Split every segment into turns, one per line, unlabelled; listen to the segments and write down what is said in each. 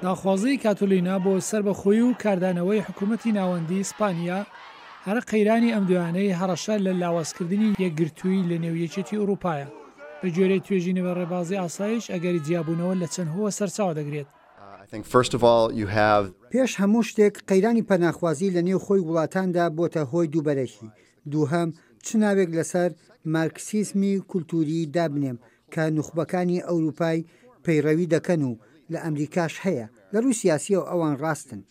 داخوازی کاتۆلینا بۆ سەر بەخۆی و کاردانەوەی حکوومەتی ناوەندی ئیسپانیا هەر قەیرانی ئەم دوانەی هەڕەشە لە لاوازکردنی یەکگرتووی لە نێویەکێتی ئەوروپایە بە جۆرەی توێژینەوە ڕێبازی ئاسایش ئەگەری جیابوونەوە لە چەند هۆوە سەرچاو دەگرێت.
پێش هەموو شتێک قەیرانی پەناخوازی لە نێو خۆی وڵاتاندا بۆتە هۆی دووبەرەکی. دووهەم چ ناوێک لەسەر مارکسیزمی کولتوری دابنێم کە نوخبەکانی ئەوروپای پەیڕەوی دەکەن و لە ئەمریکاش هەیە لە رووسیاسی و ئەوان ڕاستن.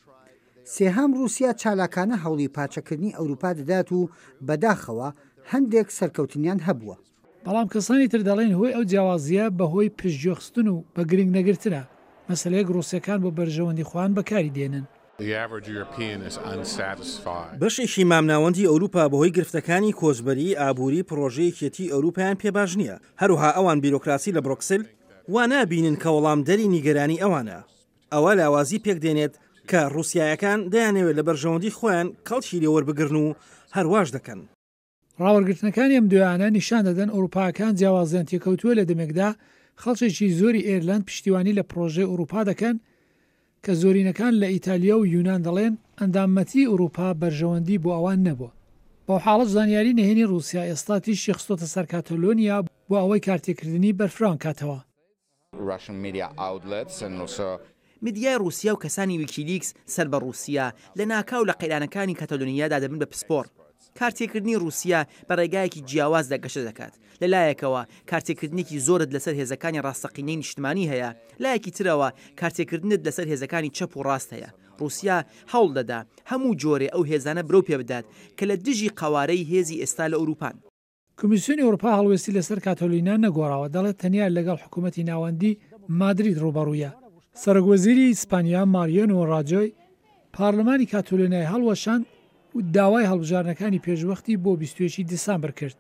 سێهەم رووسیا چالاکانە هەوڵی پاچەکردنی ئەوروپا دەدات و بەداخەوە هەندێک سەرکەوتنیان هەبووە.
بەڵام کەسانی تر دەڵێن هۆی ئەو جیاوازیە بەهۆی پشتگوێخستن و بە گرنگ نەگرتنە، مەسەلەیەک ڕووسیەکان بۆ بەرژەوەندی خۆیان بەکاری دێنن.
بەشێکی مامناوەندی ئەوروپا بەهۆی گرفتەکانی کۆچبەری ئابووری پرۆژەیەکێتی ئەوروپایان پێباش نییە. هەروها ئەوان بیرۆکراسی لە بروکسل وا نابینن کە وەڵامدەری نیگەرانی ئەوانە. ئەوە لاوازی پێک دێنێت کە ڕووسیایەکان دەیانەوێت لە بەرژەوەندی خۆیان کەڵکی لێوەربگرن و هەرواش دەکەن.
ڕاوەرگرتنەکانی ئەم دوایانە نیشان دەدەن ئەوروپاکان جیاوازیان تێکەوتووە لە دەمێکدا خەڵکێکی زۆری ئێرلند پشتیوانی لە پرۆژەی ئەوروپا دەکەن کە زۆرینەکان لە ئیتالیا و یونان دەڵێن ئەندامەتی ئەوروپا بەرژەوەندی بۆ ئەوان نەبووە. بەو حاڵەت زانیاری نهێنی رووسیا ئێستا تیشی خستۆتە سەر کاتۆلۆنیا بۆ ئەوەی کارتێکردنی بەرفران کاتەوە.
میدیای رووسیا و کەسانی ویکیلیکس سەر بە رووسیا لە ناکاو لە قەیرانەکانی کاتۆلۆنیادا دەبن بە پسپۆر. کارتێکردنی رووسیا بە ڕێگایەکی جیاواز دەگەشە دەکات. لەلایەکەوە کارتێکردنێکی زۆرت لەسەر هێزەکانی ڕاستەقینەی نیشتمانی هەیە، لایەکی ترەوە کارتێکردنت لەسەر هێزەکانی چەپ و ڕاست هەیە. رووسیا هەوڵ دەدا هەموو جۆرێ ئەو هێزانە برەو پێ بدات کە لە دژی قەوارەی هێزی ئێستا لە ئەوروپان.
کمیسیۆنی ئەوروپا هەڵوێستی لەسەر کاتۆلینا نەگۆڕاوە، دەڵێت تەنیا لەگەڵ حکوومەتی ناوەندی مادرید ڕوبەڕوویە. سەرۆکوەزیری ئیسپانیا ماریانۆ ڕاجۆی پارلەمانی کاتۆلۆنیای هەڵوەشاند و داوای هەڵبژارنەکانی پێشوەختی بۆ 21 دیسامبر کرد.